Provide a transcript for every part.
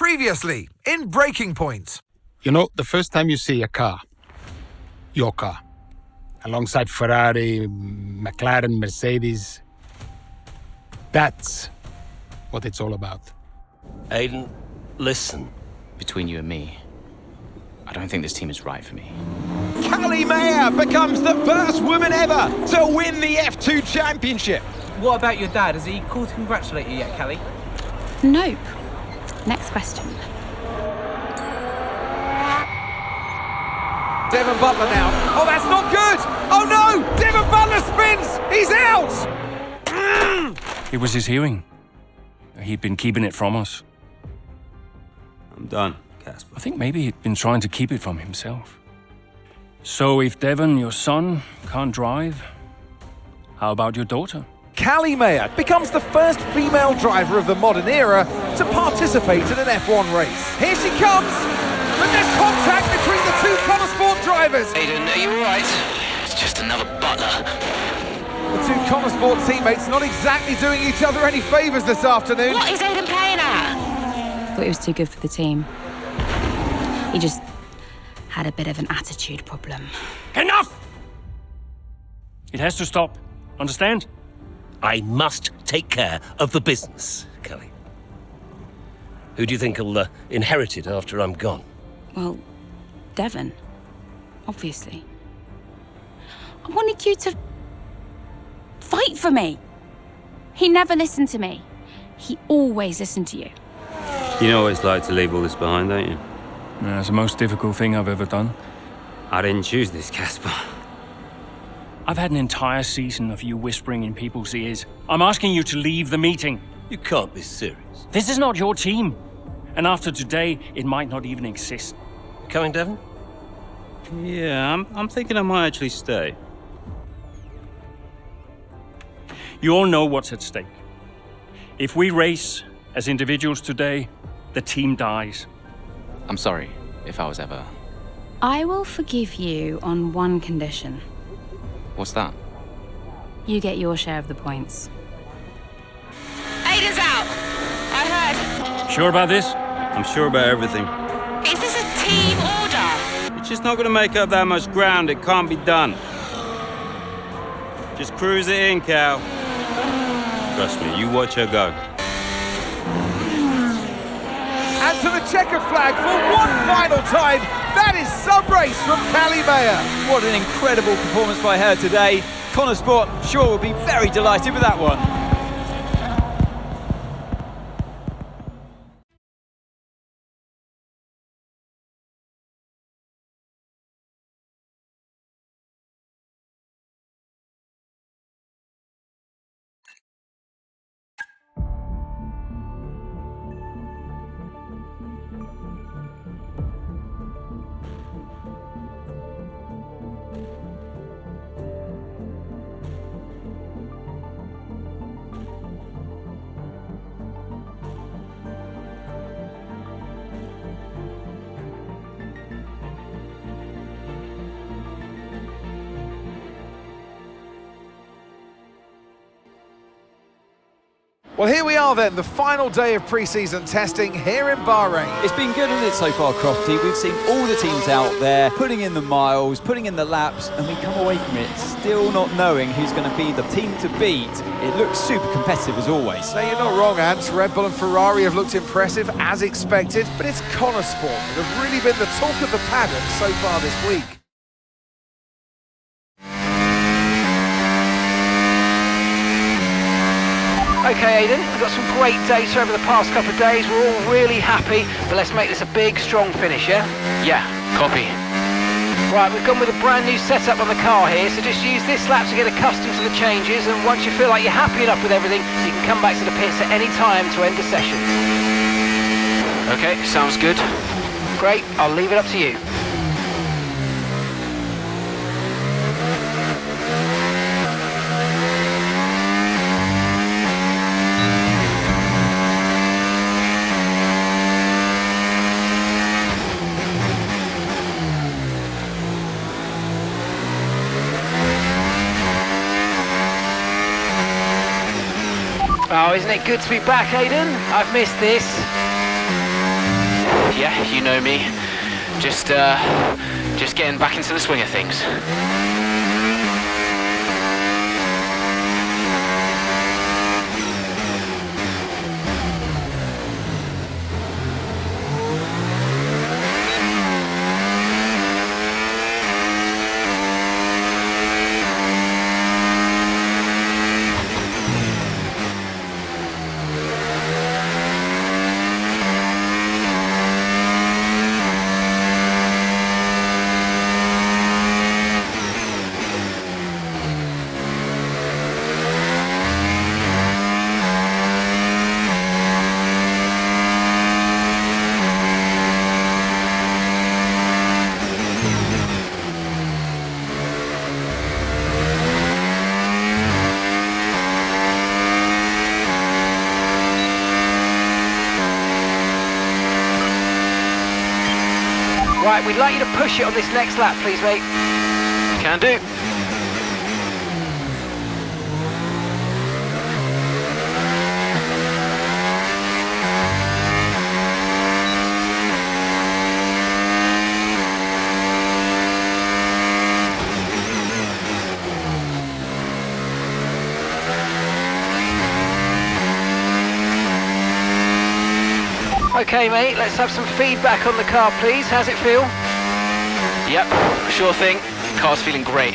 Previously, in Breaking Point. You know, the first time you see a car, your car, alongside Ferrari, McLaren, Mercedes, that's what it's all about. Aiden, listen. Between you and me, I don't think this team is right for me. Callie Mayer becomes the first woman ever to win the F2 championship. What about your dad? Has he called to congratulate you yet, Callie? Nope. Next question. Devon Butler now. Oh, that's not good. Oh no, Devon Butler spins. He's out. It was his hearing. He'd been keeping it from us. I'm done, Casper. I think maybe he'd been trying to keep it from himself. So if Devon, your son, can't drive, how about your daughter? Callie Mayer becomes the first female driver of the modern era to participate in an F1 race. Here she comes. But there's contact between the two Connosport drivers. Aiden, are you all right? It's just another Butler. The two Connosport teammates not exactly doing each other any favours this afternoon. What is Aiden playing at? Thought he was too good for the team. He just had a bit of an attitude problem. Enough! It has to stop. Understand? I must take care of the business, Kelly. Who do you think will inherit it after I'm gone? Well, Devon, obviously. I wanted you to fight for me. He never listened to me. He always listened to you. You know what it's like to leave all this behind, don't you? Yeah, it's the most difficult thing I've ever done. I didn't choose this, Casper. I've had an entire season of you whispering in people's ears. I'm asking you to leave the meeting. You can't be serious. This is not your team. And after today, it might not even exist. You coming, Devon? Yeah, I'm thinking I might actually stay. You all know what's at stake. If we race as individuals today, the team dies. I'm sorry if I was ever... I will forgive you on one condition. What's that? You get your share of the points. Aiden's out. I heard. Sure about this? I'm sure about everything. Is this a team order? It's just not going to make up that much ground. It can't be done. Just cruise it in, Cal. Trust me, you watch her go. And to the checker flag for one final time. That is some race from Callie Mayer. What an incredible performance by her today. Connosport sure will be very delighted with that one. Well, here we are then, the final day of pre-season testing here in Bahrain. It's been good, hasn't it, so far, Crofty? We've seen all the teams out there, putting in the miles, putting in the laps, and we come away from it still not knowing who's going to be the team to beat. It looks super competitive as always. Now, you're not wrong, Ant. Red Bull and Ferrari have looked impressive, as expected, but it's Connosport that have really been the talk of the paddock so far this week. Okay, Aiden, we've got some great data over the past couple of days. We're all really happy, but let's make this a big, strong finish, yeah? Yeah, copy. Right, we've gone with a brand new setup on the car here, so just use this lap to get accustomed to the changes, and once you feel like you're happy enough with everything, you can come back to the pits at any time to end the session. Okay, sounds good. Great, I'll leave it up to you. Oh, isn't it good to be back, Aiden? I've missed this. Yeah, you know me. Just getting back into the swing of things. Right, we'd like you to push it on this next lap, please, mate. Can do. Okay, mate, let's have some feedback on the car, please. How's it feel? Yep, sure thing. Car's feeling great.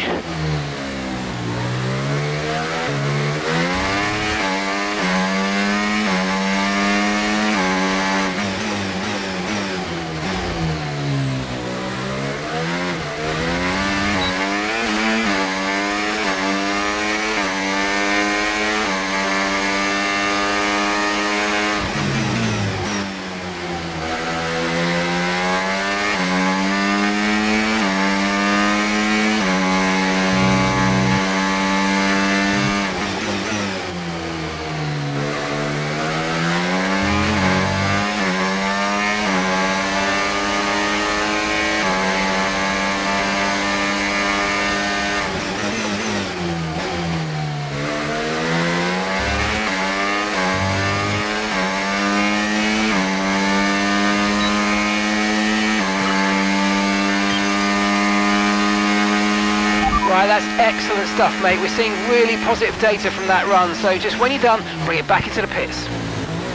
Right, that's excellent stuff, mate. We're seeing really positive data from that run, so just when you're done, bring it back into the pits.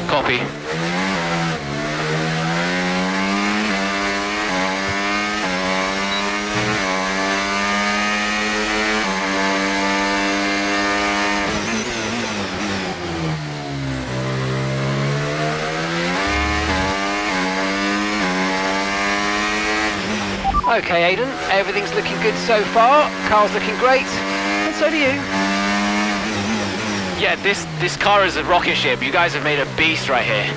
Copy. Okay, Aidan, everything's looking good so far. Car's looking great, and so do you. Yeah, this car is a rocket ship. You guys have made a beast right here.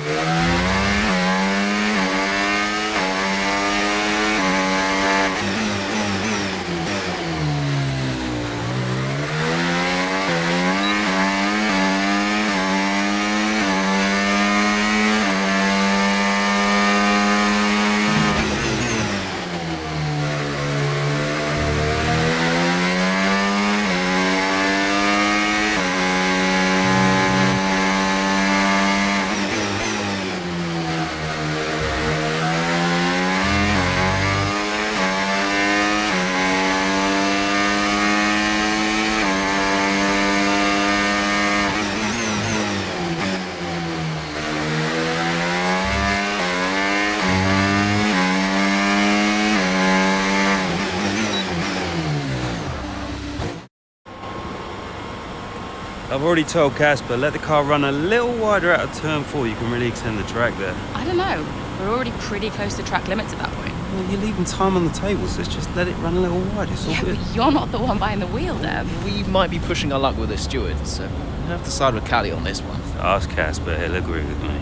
I've already told Casper, let the car run a little wider out of turn 4. You can really extend the track there. I don't know. We're already pretty close to track limits at that point. Well, you're leaving time on the table, so just let it run a little wider. It's all Yeah, good. but you're not the one behind the wheel, Dev. We might be pushing our luck with the stewards, so we'll have to side with Callie on this one. Ask Casper, he'll agree with me.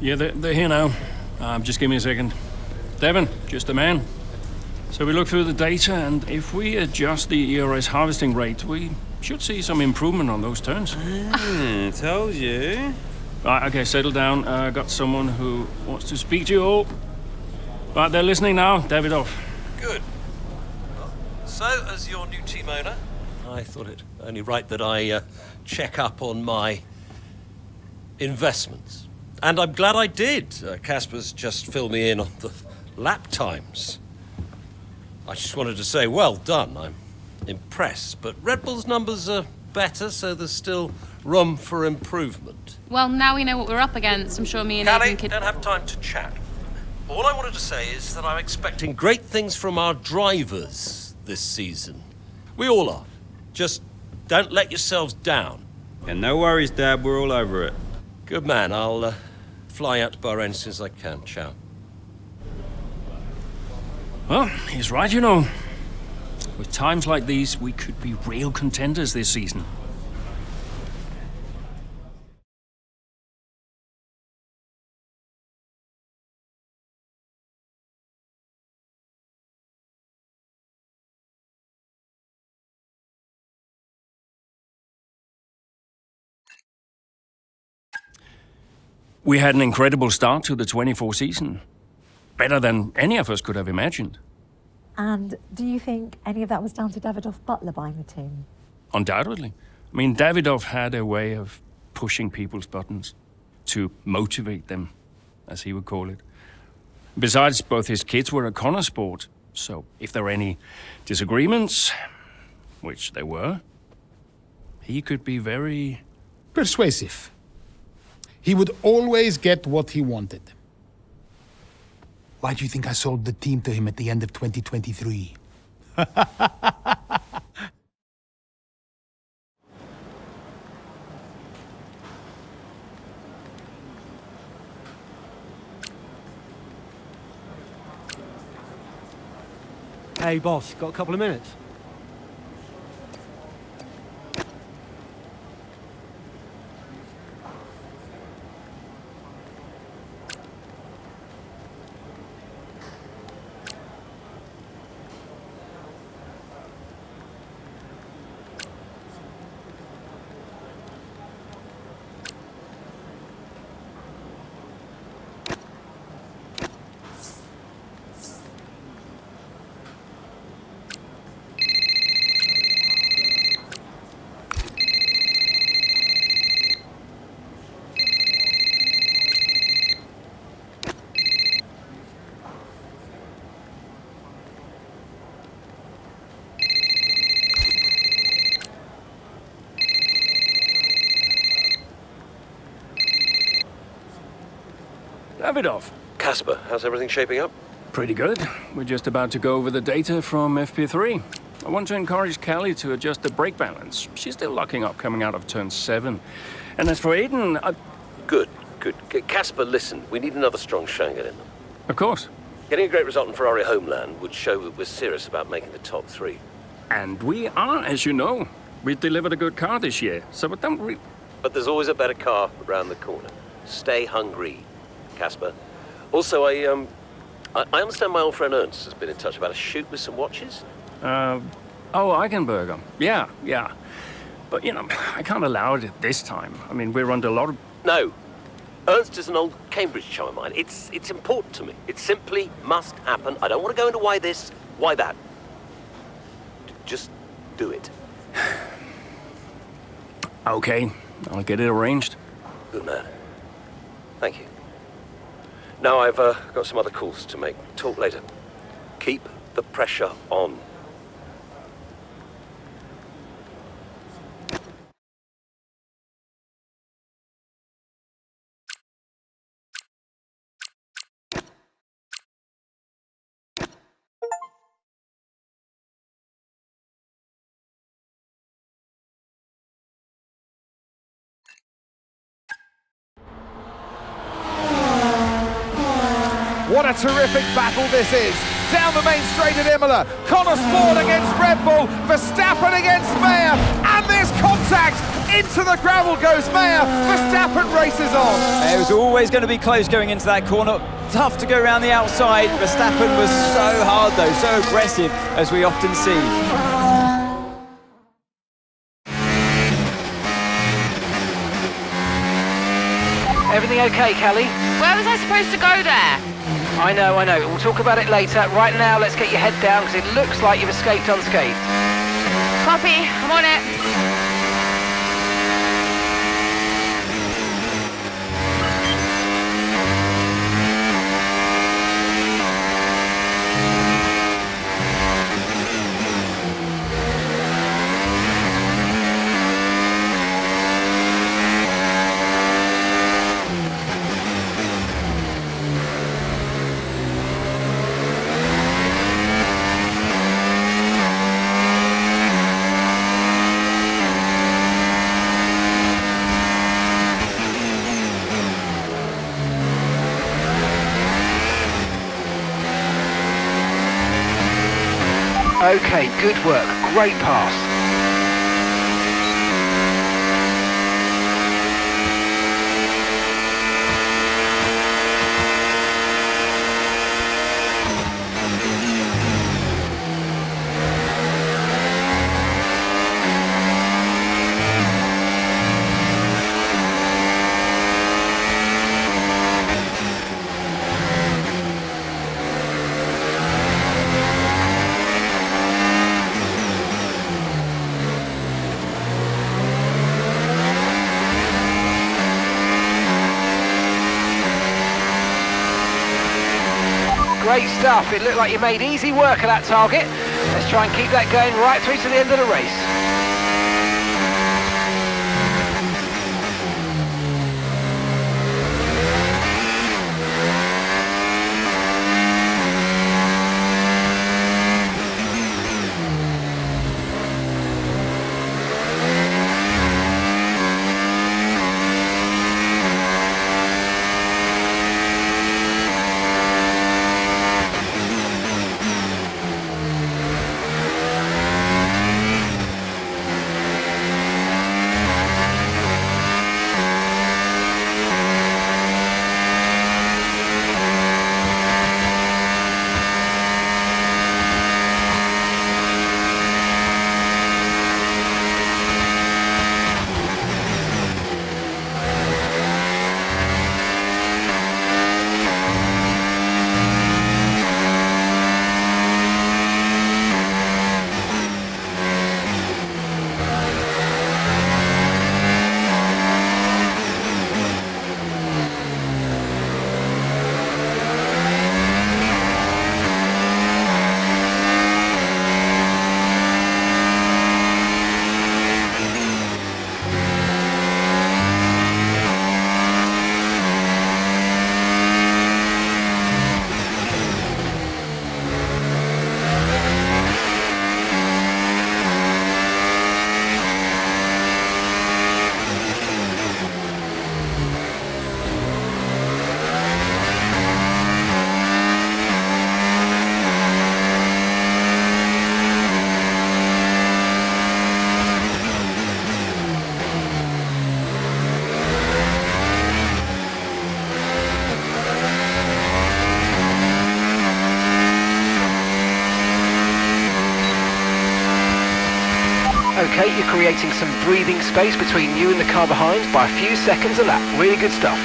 Yeah, they're here now. Just give me a second. Devon, just the man. So we look through the data, and if we adjust the ERS harvesting rate, we should see some improvement on those turns. Told you. Right, okay, settle down. Got someone who wants to speak to you all. Right, they're listening now. David off. Good. So, as your new team owner, I thought it only right that I check up on my investments. And I'm glad I did. Casper's just filled me in on the lap times. I just wanted to say, well done. I'm impressed. But Red Bull's numbers are better, so there's still room for improvement. Well, now we know what we're up against. I'm sure me and Callie, Aidan could... don't have time to chat. All I wanted to say is that I'm expecting great things from our drivers this season. We all are. Just don't let yourselves down. Yeah, no worries, Dad. We're all over it. Good man. I'll fly out to Bahrain as soon as I can. Ciao. Well, he's right, you know. With times like these, we could be real contenders this season. We had an incredible start to the 24 season. Better than any of us could have imagined. And do you think any of that was down to Davidoff Butler buying the team? Undoubtedly. I mean, Davidoff had a way of pushing people's buttons to motivate them, as he would call it. Besides, both his kids were a Connor sport, so if there were any disagreements, which there were, he could be very... persuasive. He would always get what he wanted. Why do you think I sold the team to him at the end of 2023? Hey, boss, got a couple of minutes? Davidoff. Casper, how's everything shaping up? Pretty good. We're just about to go over the data from FP3. I want to encourage Callie to adjust the brake balance. She's still locking up coming out of turn 7. And as for Aidan, Good. Casper, listen, we need another strong Shanghai in them. Of course. Getting a great result in Ferrari homeland would show that we're serious about making the top 3. And we are, as you know. We delivered a good car this year, so don't worry. But there's always a better car around the corner. Stay hungry, Casper. Also, I understand my old friend Ernst has been in touch about a shoot with some watches. Oh, Eichenberger. Yeah. But, you know, I can't allow it at this time. I mean, we're under a lot of... No. Ernst is an old Cambridge chum of mine. It's important to me. It simply must happen. I don't want to go into why this, why that. Just do it. Okay, I'll get it arranged. Good man. Thank you. Now I've got some other calls to make. Talk later. Keep the pressure on. What a terrific battle this is. Down the main straight at Imola. Connor Sport against Red Bull. Verstappen against Mayer. And there's contact. Into the gravel goes Mayer. Verstappen races on. It was always going to be close going into that corner. Tough to go around the outside. Verstappen was so hard though, so aggressive, as we often see. Everything okay, Callie? Where was I supposed to go there? I know. We'll talk about it later. Right now, let's get your head down because it looks like you've escaped unscathed. Copy, I'm on it. Okay, good work. Great pass. Great stuff. It looked like you made easy work of that target. Let's try and keep that going right through to the end of the race. Okay, you're creating some breathing space between you and the car behind by a few seconds a lap. Really good stuff.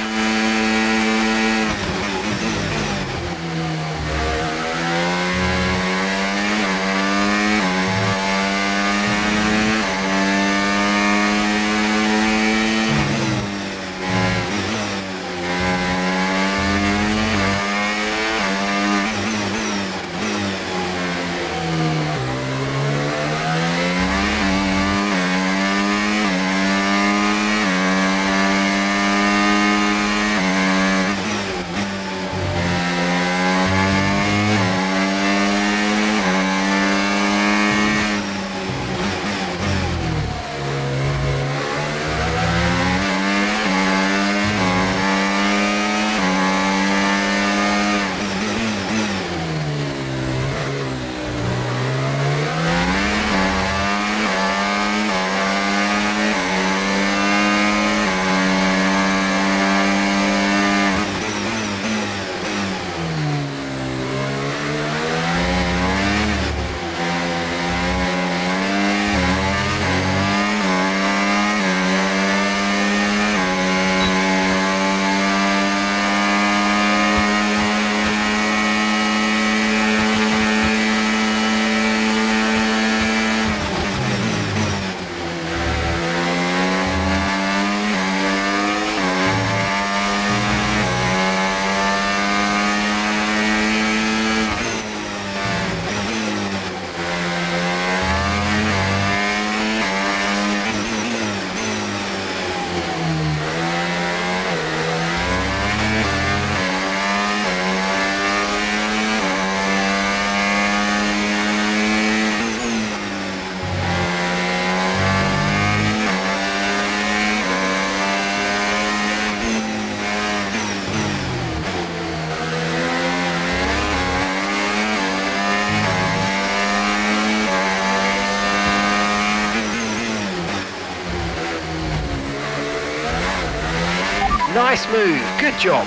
Nice move, good job.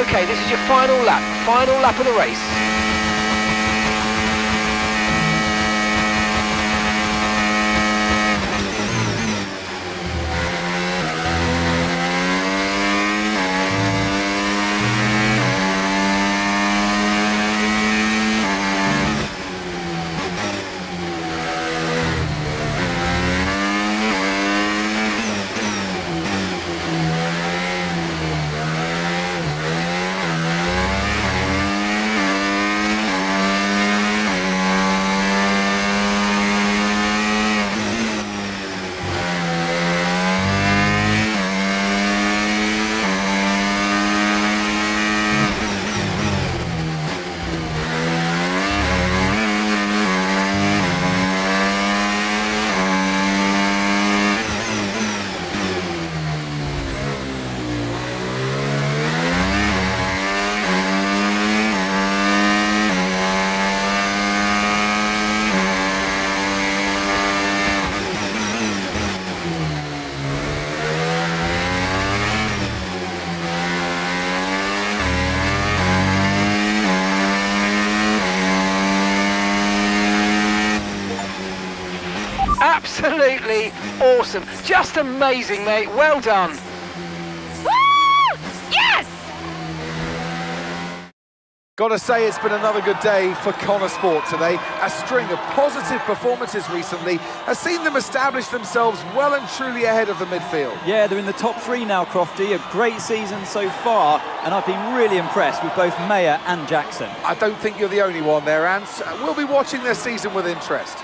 Okay, this is your final lap of the race. Absolutely awesome. Just amazing, mate. Well done. Woo! Yes! Gotta say, it's been another good day for Connor Sport today. A string of positive performances recently has seen them establish themselves well and truly ahead of the midfield. Yeah, they're in the top 3 now, Crofty. A great season so far, and I've been really impressed with both Mayer and Jackson. I don't think you're the only one there, Ant. We'll be watching their season with interest.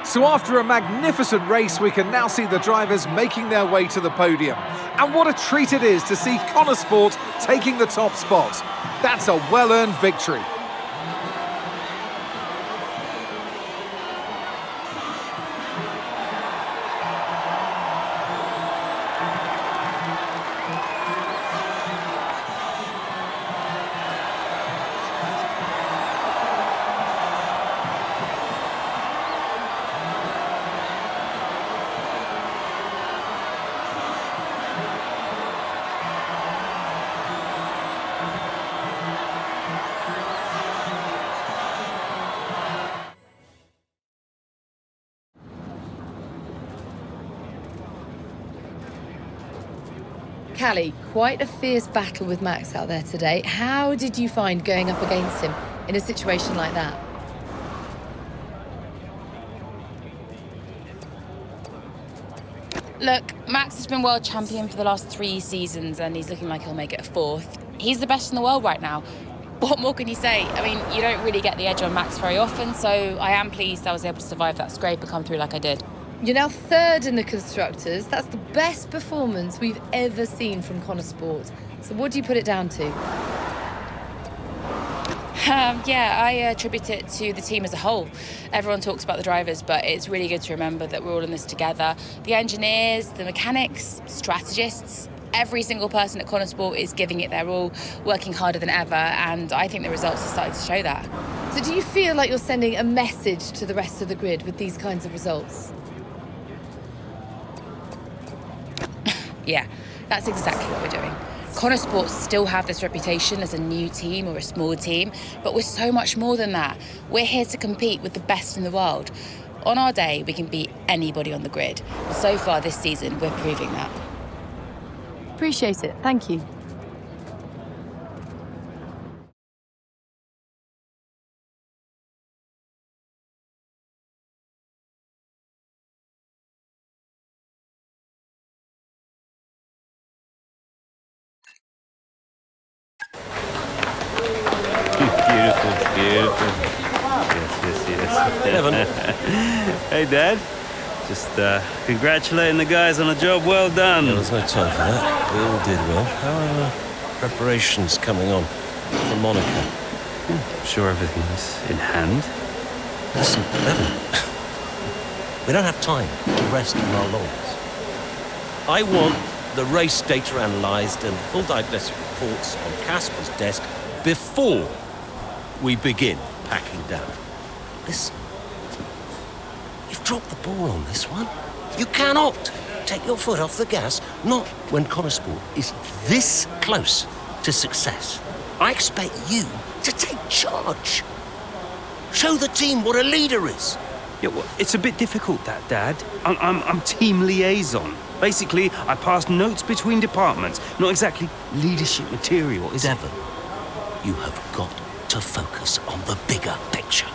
So after a magnificent race, we can now see the drivers making their way to the podium. And what a treat it is to see Connor Sport taking the top spot. That's a well-earned victory. Callie, quite a fierce battle with Max out there today. How did you find going up against him in a situation like that? Look, Max has been world champion for the last 3 seasons and he's looking like he'll make it a 4th. He's the best in the world right now. What more can you say? I mean, you don't really get the edge on Max very often, so I am pleased I was able to survive that scrape and come through like I did. You're now 3rd in the Constructors. That's the best performance we've ever seen from Connor Sport. So what do you put it down to? Yeah, I attribute it to the team as a whole. Everyone talks about the drivers, but it's really good to remember that we're all in this together. The engineers, the mechanics, strategists, every single person at Connor Sport is giving it their all, working harder than ever, and I think the results are starting to show that. So do you feel like you're sending a message to the rest of the grid with these kinds of results? Yeah, that's exactly what we're doing. Connor Sports still have this reputation as a new team or a small team, but we're so much more than that. We're here to compete with the best in the world. On our day, we can beat anybody on the grid. And so far this season, we're proving that. Appreciate it. Thank you. Beautiful. Yes. Evan. Hey, Dad. Just congratulating the guys on a job well done. There was no time for that. We all did well. How are preparations coming on for Monaco? I'm sure everything's in hand. Listen, Evan. We don't have time to rest on our laurels. I want the race data analysed and full diagnostic reports on Casper's desk before we begin packing down. Listen, you've dropped the ball on this one. You cannot take your foot off the gas, not when Connosport is this close to success. I expect you to take charge. Show the team what a leader is. Yeah, well, it's a bit difficult, that, Dad. I'm team liaison. Basically, I pass notes between departments. Not exactly leadership material, is it? Devon, you have got to focus on the bigger picture.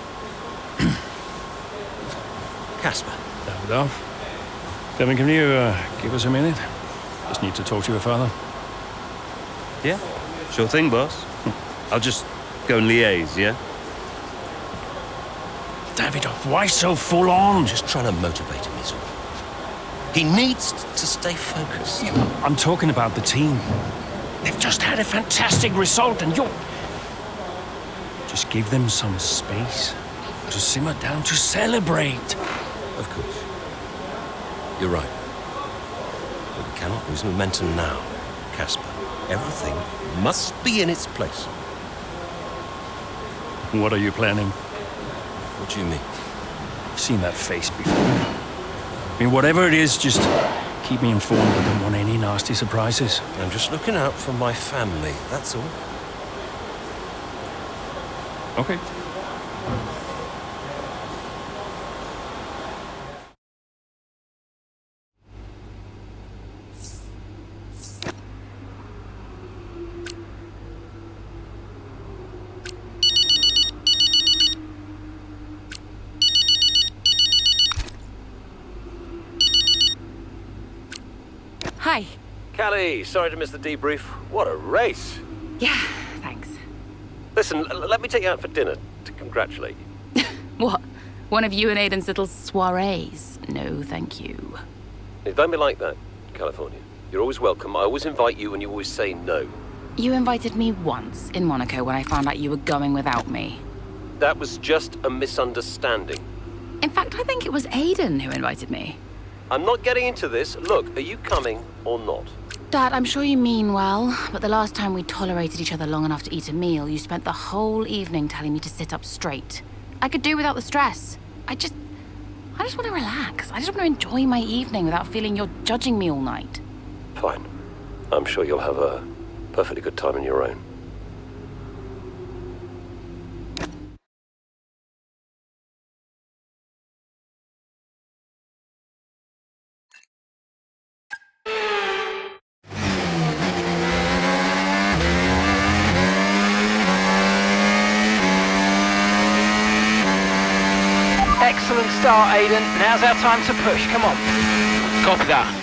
Casper. Davidoff. Devon, can you give us a minute? Just need to talk to your father. Yeah, sure thing, boss. I'll just go and liaise, yeah? Davidoff, why so full on? I'm just trying to motivate him, is all. He needs to stay focused. I'm talking about the team. They've just had a fantastic result and you're... Just give them some space to simmer down, to celebrate. Of course. You're right. But we cannot lose momentum now, Casper. Everything must be in its place. What are you planning? What do you mean? I've seen that face before. I mean, whatever it is, just keep me informed. I don't want any nasty surprises. I'm just looking out for my family, that's all. Okay. Hi. Callie, sorry to miss the debrief. What a race. Yeah, thanks. Listen, let me take you out for dinner to congratulate you. What? One of you and Aiden's little soirees? No, thank you. Don't be like that, California. You're always welcome. I always invite you and you always say no. You invited me once in Monaco when I found out you were going without me. That was just a misunderstanding. In fact, I think it was Aiden who invited me. I'm not getting into this. Look, are you coming or not? Dad, I'm sure you mean well, but the last time we tolerated each other long enough to eat a meal, you spent the whole evening telling me to sit up straight. I could do without the stress. I just want to relax. I just want to enjoy my evening without feeling you're judging me all night. Fine. I'm sure you'll have a perfectly good time on your own. Excellent start, Aiden. Now's our time to push. Come on. Copy that.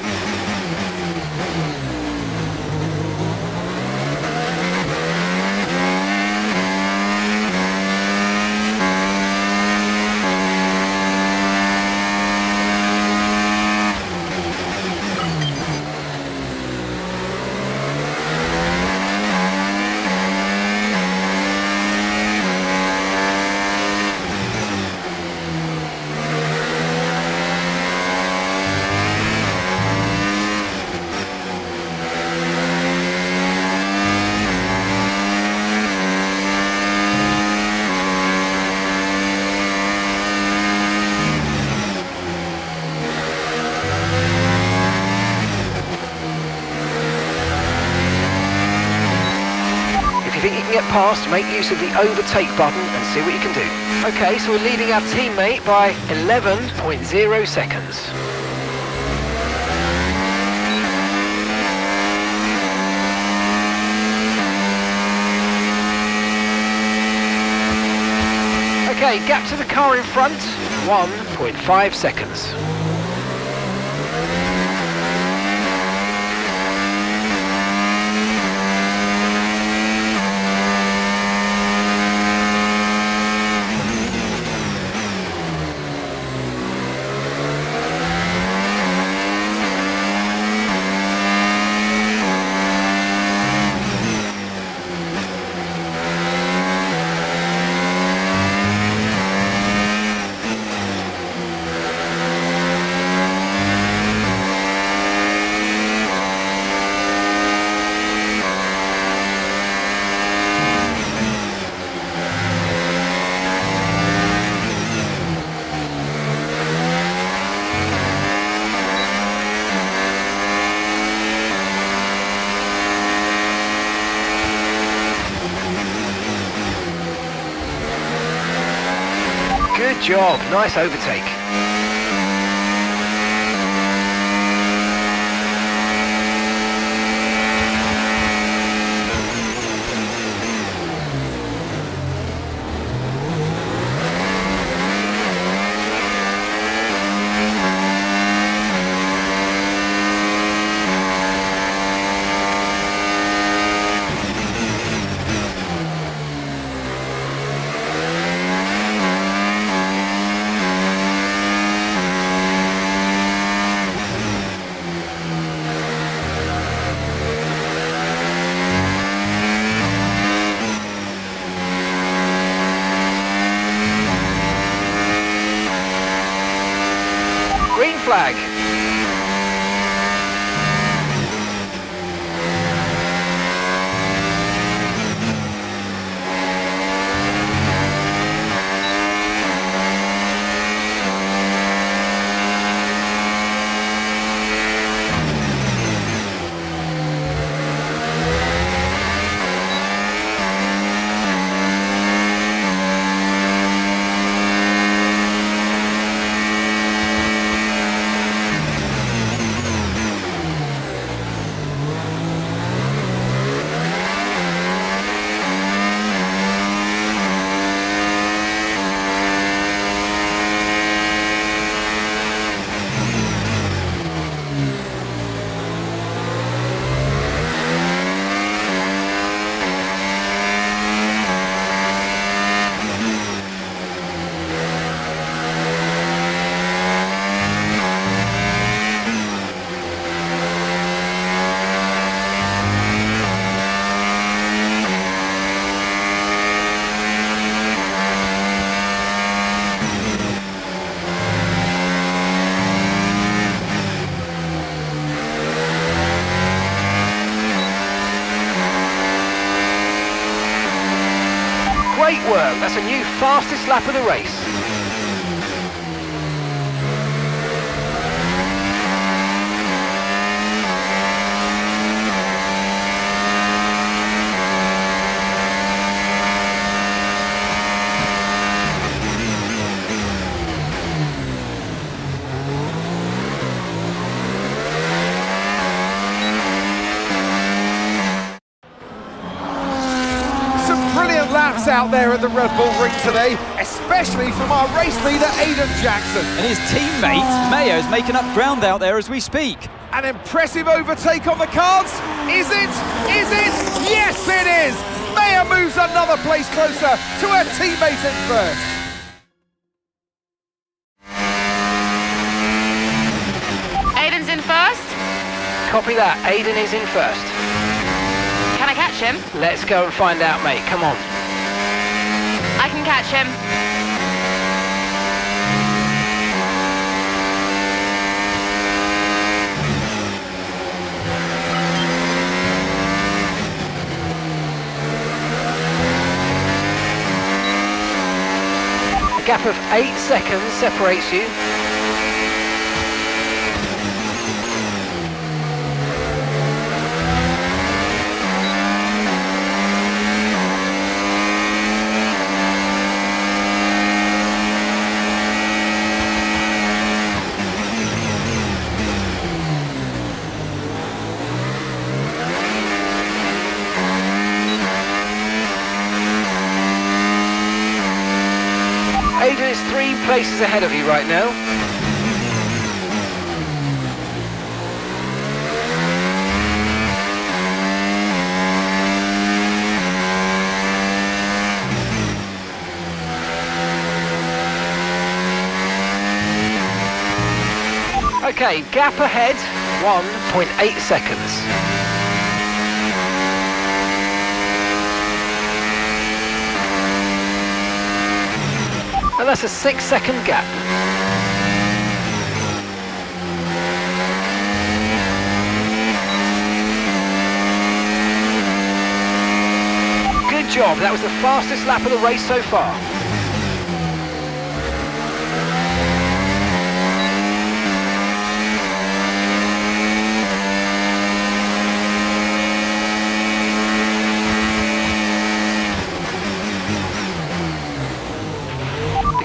Get past, make use of the overtake button and see what you can do. Okay, so we're leading our teammate by 11.0 seconds. Okay, gap to the car in front, 1.5 seconds. job, nice overtake. Green flag. Great work, that's a new fastest lap of the race. Laps out there at the Red Bull Ring today, especially from our race leader Aiden Jackson. And his teammate Mayo's making up ground out there as we speak. An impressive overtake on the cards. Is it? Is it? Yes, it is. Mayo moves another place closer to her teammate in first. Aiden's in first. Copy that, Aiden is in first. Can I catch him? Let's go and find out, mate, come on. I can catch him. A gap of 8 seconds separates you. Aiden is 3 places ahead of you right now. Okay, gap ahead, 1.8 seconds. And that's a 6-second gap. Good job, that was the fastest lap of the race so far.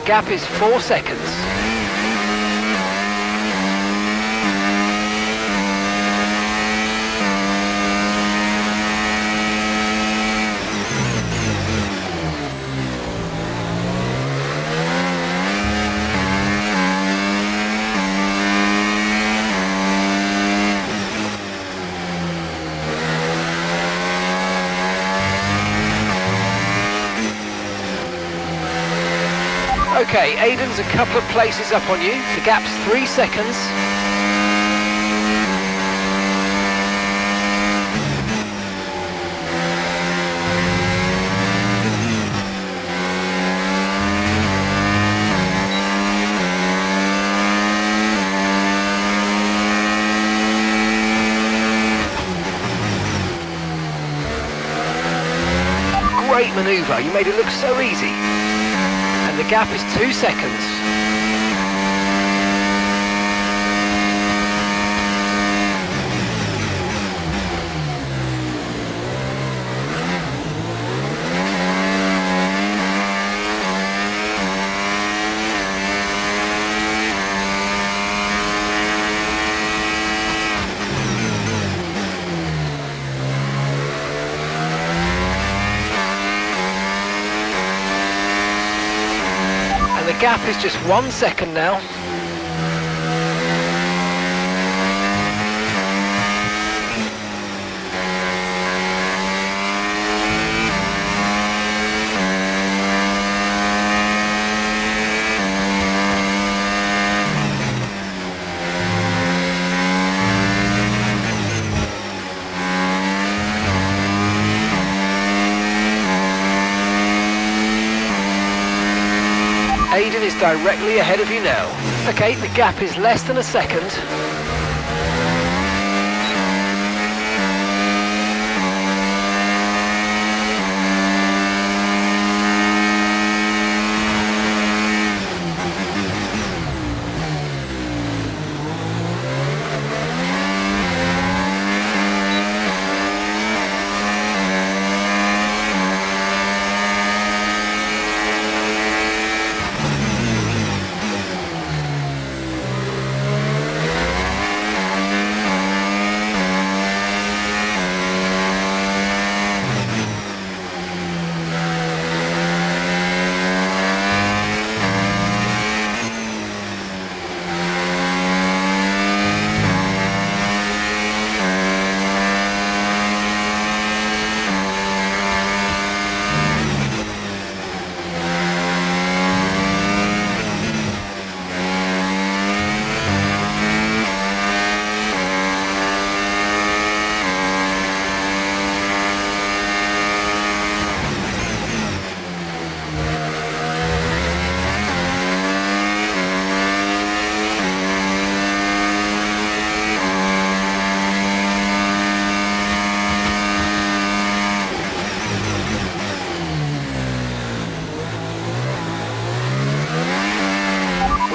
gap is 4 seconds. Okay, Aiden's a couple of places up on you. The gap's 3 seconds. Great manoeuvre, you made it look so easy. The gap is 2 seconds. The gap is just 1 second now. Aiden is directly ahead of you now. Okay, the gap is less than a second.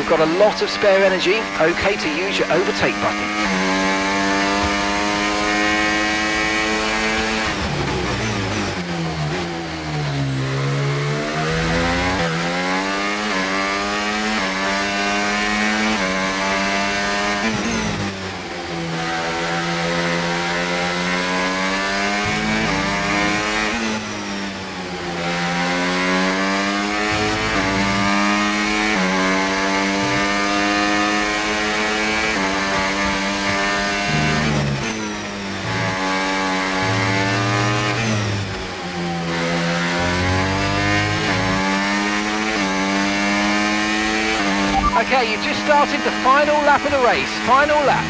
Got a lot of spare energy, okay to use your overtake button. Okay, you've just started the final lap of the race. Final lap.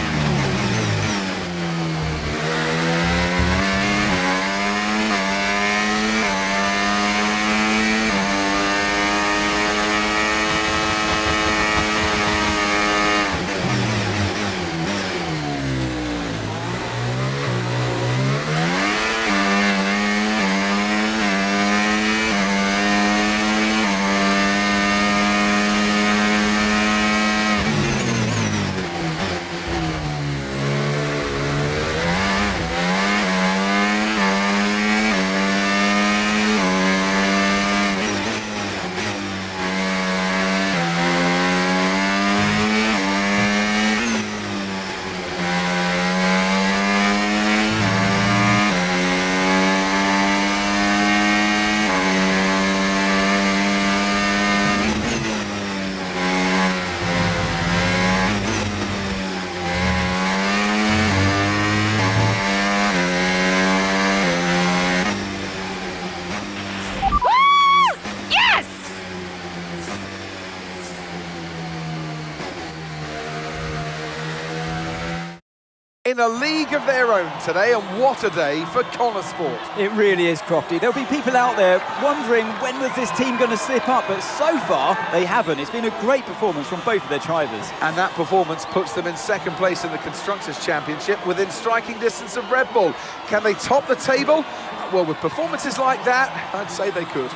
in a league of their own today, and what a day for Connor Sport. It really is, Crofty. There'll be people out there wondering when was this team going to slip up, but so far they haven't. It's been a great performance from both of their drivers. And that performance puts them in second place in the Constructors' Championship within striking distance of Red Bull. Can they top the table? Well, with performances like that, I'd say they could.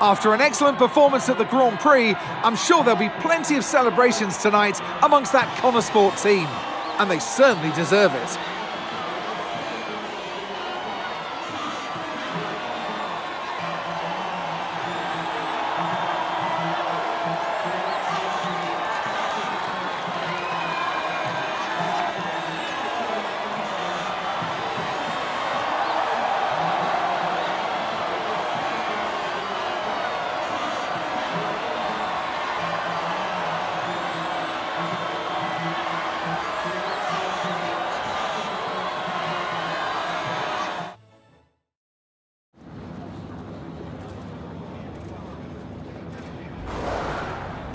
After an excellent performance at the Grand Prix, I'm sure there'll be plenty of celebrations tonight amongst that Connor Sport team. And they certainly deserve it.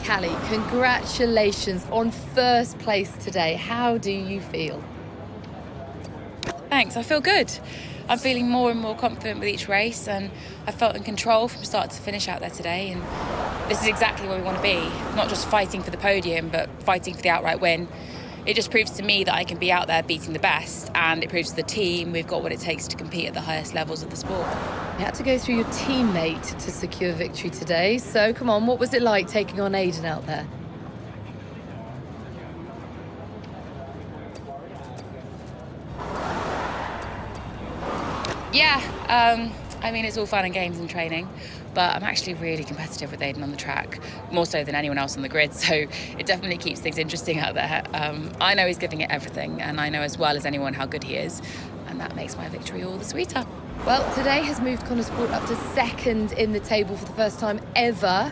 Callie, congratulations on first place today. How do you feel? Thanks, I feel good. I'm feeling more and more confident with each race, and I felt in control from start to finish out there today, and this is exactly where we want to be. Not just fighting for the podium, but fighting for the outright win. It just proves to me that I can be out there beating the best, and it proves to the team we've got what it takes to compete at the highest levels of the sport. You had to go through your teammate to secure victory today, so come on, what was it like taking on Aiden out there? Yeah, I mean, it's all fun and games and training, but I'm actually really competitive with Aiden on the track, more so than anyone else on the grid, so it definitely keeps things interesting out there. I know he's giving it everything, and I know as well as anyone how good he is, and that makes my victory all the sweeter. Well, today has moved Connor Sport up to second in the table for the first time ever,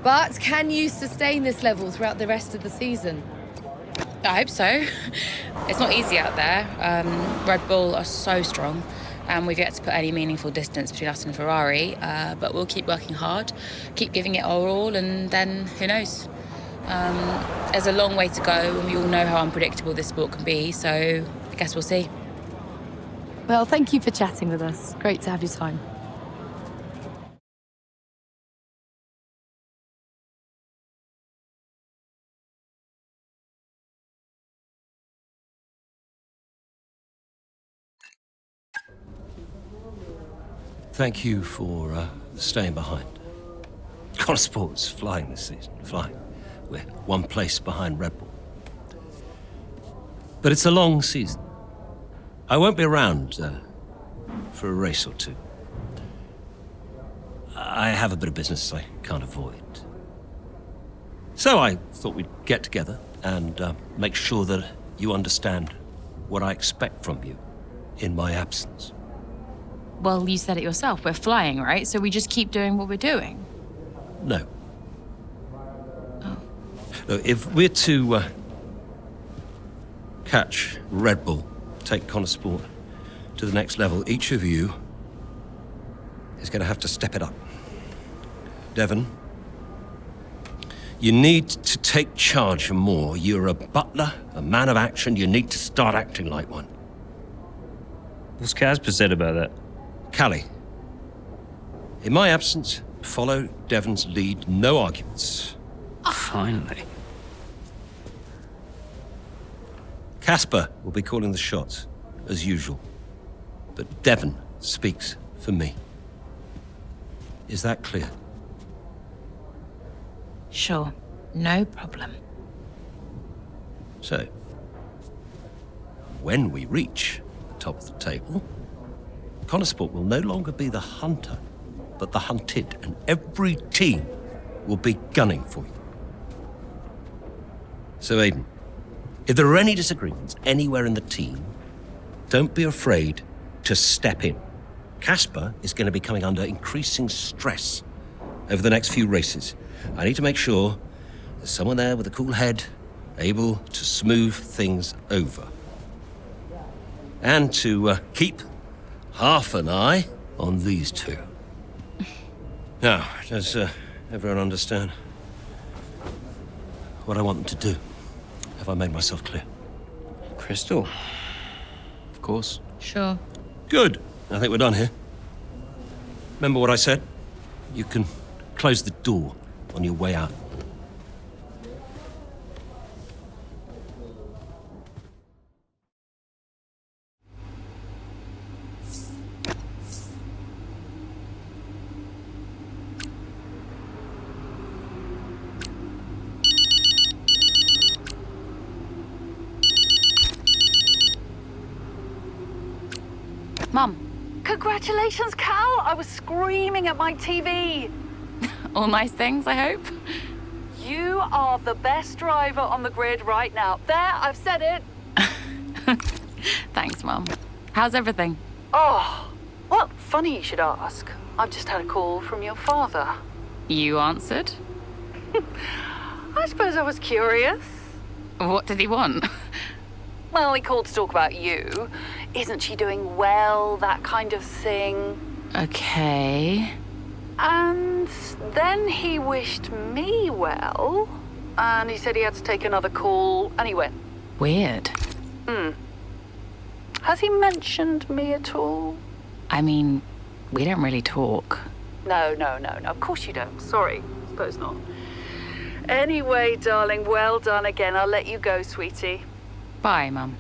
but can you sustain this level throughout the rest of the season? I hope so. It's not easy out there. Red Bull are so strong, and we've yet to put any meaningful distance between us and Ferrari, but we'll keep working hard, keep giving it our all, and then who knows? There's a long way to go, and we all know how unpredictable this sport can be, so I guess we'll see. Well, thank you for chatting with us. Great to have your time. Thank you for staying behind. Connor Sport's flying this season, flying. We're one place behind Red Bull. But it's a long season. I won't be around for a race or two. I have a bit of business I can't avoid. So I thought we'd get together and make sure that you understand what I expect from you in my absence. Well, you said it yourself. We're flying, right? So we just keep doing what we're doing. No. Oh. Look, if we're to catch Red Bull, take Connor Sport to the next level, each of you is going to have to step it up. Devon, you need to take charge more. You're a butler, a man of action. You need to start acting like one. What's Casper said about that? Callie, in my absence, follow Devon's lead. No arguments. Finally. Casper will be calling the shots, as usual. But Devon speaks for me. Is that clear? Sure, no problem. So, when we reach the top of the table, Connor Sport will no longer be the hunter, but the hunted, and every team will be gunning for you. So, Aiden, if there are any disagreements anywhere in the team, don't be afraid to step in. Casper is going to be coming under increasing stress over the next few races. I need to make sure there's someone there with a cool head, able to smooth things over. And to keep half an eye on these two. Now, does everyone understand what I want them to do? Have I made myself clear? Crystal. Of course. Sure. Good. I think we're done here. Remember what I said? You can close the door on your way out. Mum. Congratulations, Cal! I was screaming at my TV. All nice things, I hope. You are the best driver on the grid right now. There, I've said it. Thanks, Mum. How's everything? Oh, well, funny you should ask. I've just had a call from your father. You answered? I suppose I was curious. What did he want? Well, he called to talk about you. Isn't she doing well? That kind of thing. Okay. And then he wished me well. And he said he had to take another call, and he went. Weird. Has he mentioned me at all? I mean, we don't really talk. No. Of course you don't. Sorry. Suppose not. Anyway, darling, well done again. I'll let you go, sweetie. Bye, Mum.